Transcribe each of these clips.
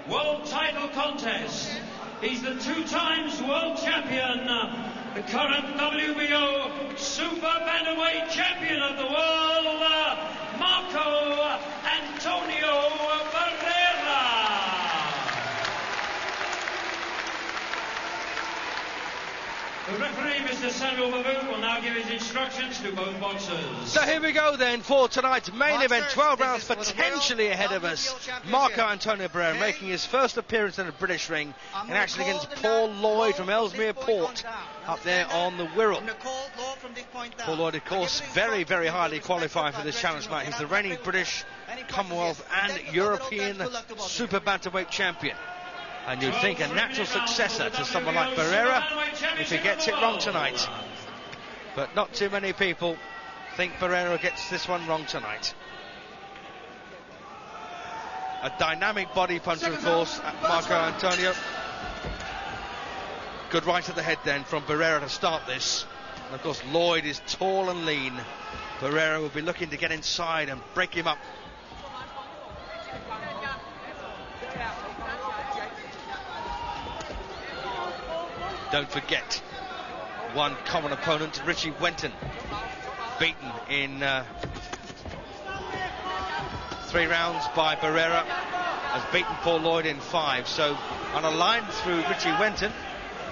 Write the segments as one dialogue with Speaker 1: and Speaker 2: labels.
Speaker 1: world title contest. He's the 2 times world champion, the current WBO super bantamweight champion of the world, Marco Antonio Barrera. The referee, Mr. Samuel Babu, will now give his instructions to both boxers.
Speaker 2: So here we go then for tonight's main event. 12 rounds potentially ahead of us. Marco Antonio Barrera making his first appearance in a British ring in action against Paul Lloyd from Ellesmere Port up there on the Wirral. Paul Lloyd, of course, very, very highly qualified for this challenge tonight. He's the reigning British, Commonwealth and European super bantamweight champion. And you'd think a natural successor to someone like Barrera if he gets it wrong tonight. But not too many people think Barrera gets this one wrong tonight. A dynamic body puncher, of course, Marco Antonio. Good right to the head then from Barrera to start this. And of course Lloyd is tall and lean. Barrera will be looking to get inside and break him up. Don't forget, one common opponent, Richie Wenton, beaten in 3 rounds by Barrera, has beaten Paul Lloyd in 5. So on a line through Richie Wenton,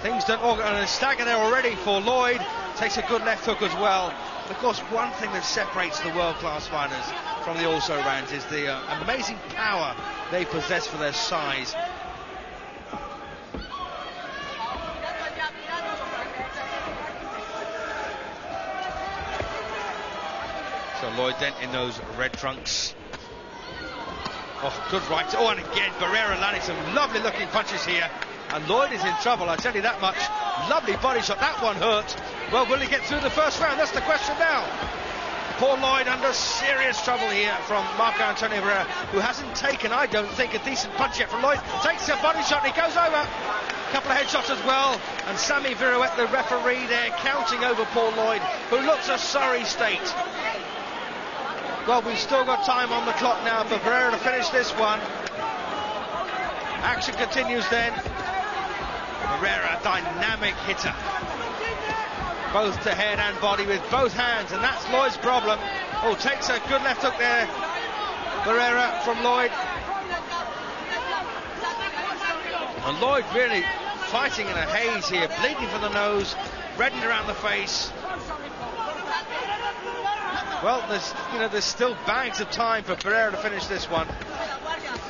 Speaker 2: things don't organise. And a stagger there already for Lloyd, takes a good left hook as well. And of course, one thing that separates the world-class fighters from the also-rans is the amazing power they possess for their size. So Lloyd then in those red trunks. Oh, good right. Oh, and again, Barrera landing some lovely looking punches here. And Lloyd is in trouble, I tell you that much. Lovely body shot. That one hurt. Well, will he get through the first round? That's the question now. Paul Lloyd under serious trouble here from Marco Antonio Barrera, who hasn't taken, I don't think, a decent punch yet from Lloyd. Takes a body shot and he goes over. A couple of headshots as well. And Sammy Virouette, the referee there, counting over Paul Lloyd, who looks a sorry state. Well, we've still got time on the clock now for Barrera to finish this one. Action continues then. Barrera, dynamic hitter. Both to head and body with both hands, and that's Lloyd's problem. Oh, takes a good left hook there. Barrera from Lloyd. And Lloyd really fighting in a haze here, bleeding from the nose, reddened around the face. Well, there's still bags of time for Barrera to finish this one.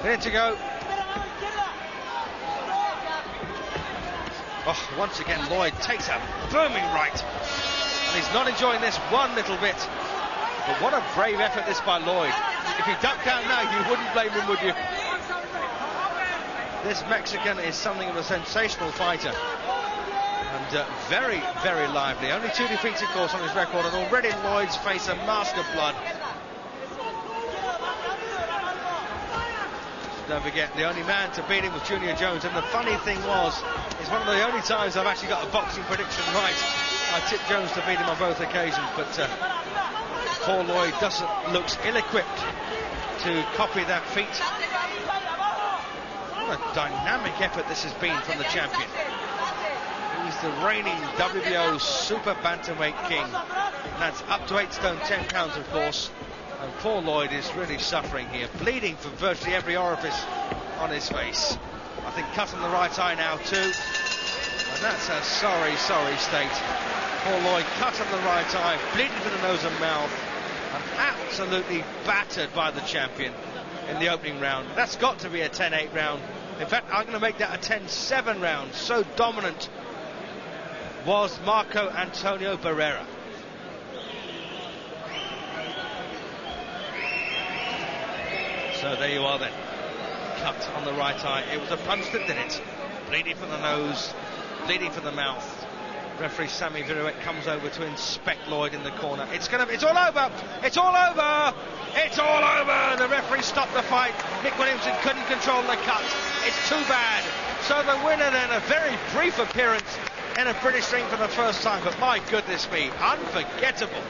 Speaker 2: Minute to go. Oh, once again, Lloyd takes a booming right. And he's not enjoying this one little bit. But what a brave effort this by Lloyd. If he ducked down now, you wouldn't blame him, would you? This Mexican is something of a sensational fighter. And very, very lively. Only 2 defeats, of course, on his record, and already in Lloyd's face a mask of blood. Don't forget, the only man to beat him was Junior Jones, and the funny thing was, it's one of the only times I've actually got a boxing prediction right. I tipped Jones to beat him on both occasions, but Paul Lloyd looks ill-equipped to copy that feat. What a dynamic effort this has been from the champion. He's the reigning WBO Super Bantamweight King. And that's up to 8 stone 10 pounds, of course. And Paul Lloyd is really suffering here, bleeding from virtually every orifice on his face. I think cut on the right eye now too. And that's a sorry, sorry state. Paul Lloyd cut on the right eye, bleeding from the nose and mouth, and absolutely battered by the champion in the opening round. That's got to be a 10-8 round. In fact, I'm going to make that a 10-7 round. So dominant was Marco Antonio Barrera. So there you are then. Cut on the right eye. It was a punch that did it. Bleeding from the nose, bleeding from the mouth. Referee Sammy Virouette comes over to inspect Lloyd in the corner. It's all over. It's all over. It's all over. The referee stopped the fight. Mick Williamson couldn't control the cut. It's too bad. So the winner then, a very brief appearance in a British ring for the first time, but my goodness me, unforgettable.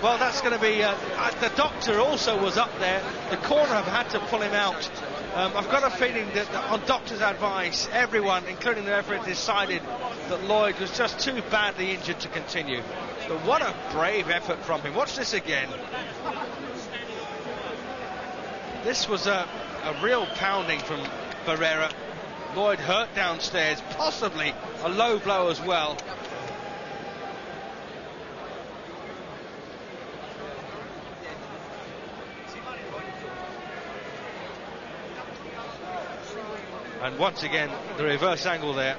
Speaker 2: Well, that's going to be... the doctor also was up there. The corner have had to pull him out. I've got a feeling that on doctor's advice, everyone, including the referee, decided that Lloyd was just too badly injured to continue. But what a brave effort from him. Watch this again. This was a real pounding from Barrera. Lloyd hurt downstairs, possibly a low blow as well. And once again, the reverse angle there.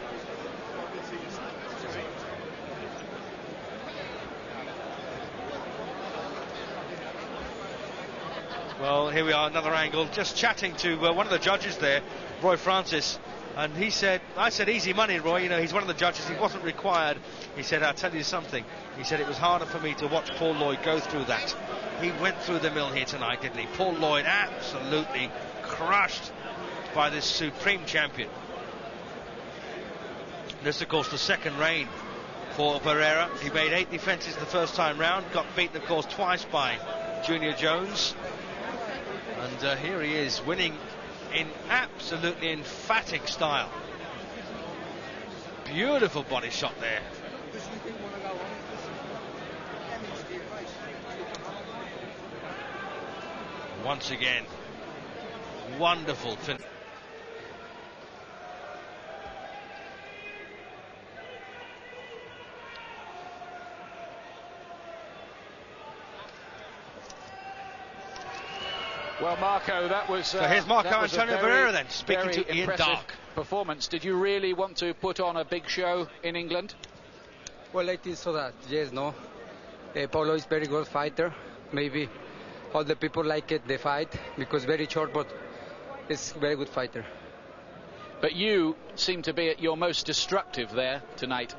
Speaker 2: Well, here we are, another angle. Just chatting to one of the judges there, Roy Francis, and he said, I said, easy money, Roy, you know, he's one of the judges, he wasn't required. He said, I'll tell you something. He said, it was harder for me to watch Paul Lloyd go through that. He went through the mill here tonight, didn't he? Paul Lloyd absolutely crushed by this supreme champion. This, of course, the second reign for Barrera. He made 8 defences the first time round, got beaten, of course, twice by Junior Jones. And here he is, winning in absolutely emphatic style. Beautiful body shot there. Once again, wonderful finish.
Speaker 3: Well, Marco, that was...
Speaker 2: so here's Marco Antonio Barrera then, speaking to Ian Dark.
Speaker 3: Performance. Did you really want to put on a big show in England?
Speaker 4: Well, I think so that, yes, no. Paulo is very good fighter. Maybe all the people like it, the fight, because very short, but it's very good fighter.
Speaker 3: But you seem to be at your most destructive there tonight.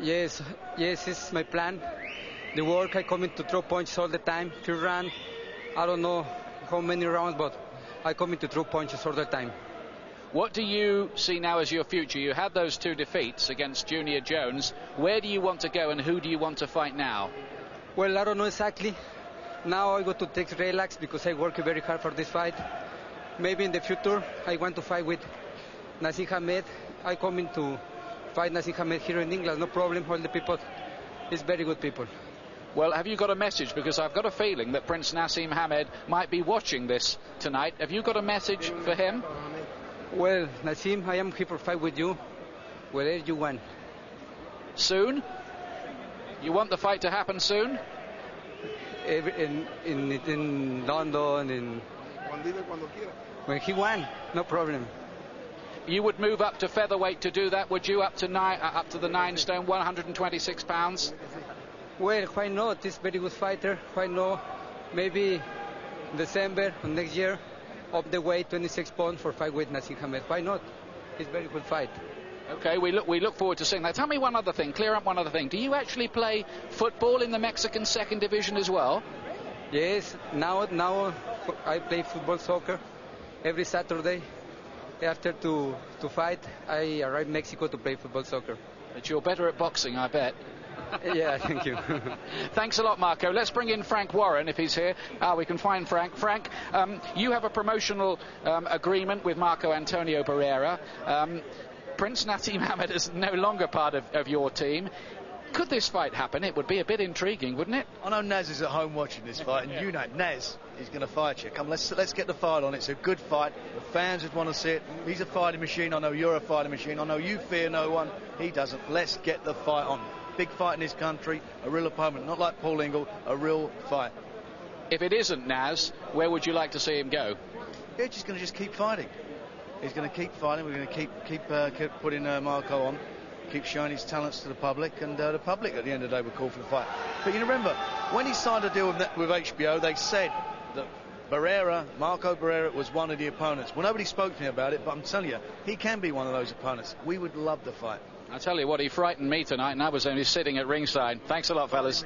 Speaker 4: Yes, it's my plan. The work, I come in to throw punches all the time, to run. I don't know how many rounds, but I come in to throw punches all the time.
Speaker 3: What do you see now as your future? You had those 2 defeats against Junior Jones. Where do you want to go and who do you want to fight now?
Speaker 4: Well, I don't know exactly. Now I go to take relax because I work very hard for this fight. Maybe in the future I want to fight with Naseem Hamed. I come in to fight Naseem Hamed here in England, no problem. All the people, it's very good people.
Speaker 3: Well, have you got a message? Because I've got a feeling that Prince Naseem Hamed might be watching this tonight. Have you got a message for him?
Speaker 4: Well, Naseem, I am here for fight with you, wherever you want.
Speaker 3: Soon? You want the fight to happen soon?
Speaker 4: In London, when he won, no problem.
Speaker 3: You would move up to featherweight to do that, would you? Up to the 9 stone, 126 pounds?
Speaker 4: Well, why not? He's a very good fighter. Why not? Maybe December or next year, up the weight, 26 pounds for fight with Naseem Hamed. Why not? It's a very good fight.
Speaker 3: Okay, we look forward to seeing that. Tell me one other thing, clear up one other thing. Do you actually play football in the Mexican second division as well?
Speaker 4: Yes, now I play football, soccer every Saturday. After to fight, I arrive in Mexico to play football, soccer.
Speaker 3: But you're better at boxing, I bet.
Speaker 4: Yeah, thank you.
Speaker 3: Thanks a lot, Marco. Let's bring in Frank Warren if he's here. We can find Frank. Frank, you have a promotional agreement with Marco Antonio Barrera. Prince Naseem Hamed is no longer part of your team. Could this fight happen? It would be a bit intriguing, wouldn't it?
Speaker 5: I know Naz is at home watching this fight, and you know Naz is going to fight you. Come, let's get the fight on. It's a good fight. The fans would want to see it. He's a fighting machine. I know you're a fighting machine. I know you fear no one. He doesn't. Let's get the fight on. Big fight in his country, a real opponent, not like Paul Ingle, a real fight.
Speaker 3: If it isn't Naz, where would you like to see him go?
Speaker 5: He's just going to keep fighting. He's going to keep fighting. We're going to keep putting Marco on, keep showing his talents to the public, and the public at the end of the day will call for the fight. But you remember, when he signed a deal with HBO, they said that Marco Barrera was one of the opponents. well, nobody spoke to me about it, but I'm telling you, he can be one of those opponents. We would love the fight.
Speaker 3: I tell you what, he frightened me tonight, and I was only sitting at ringside. Thanks a lot, fellas.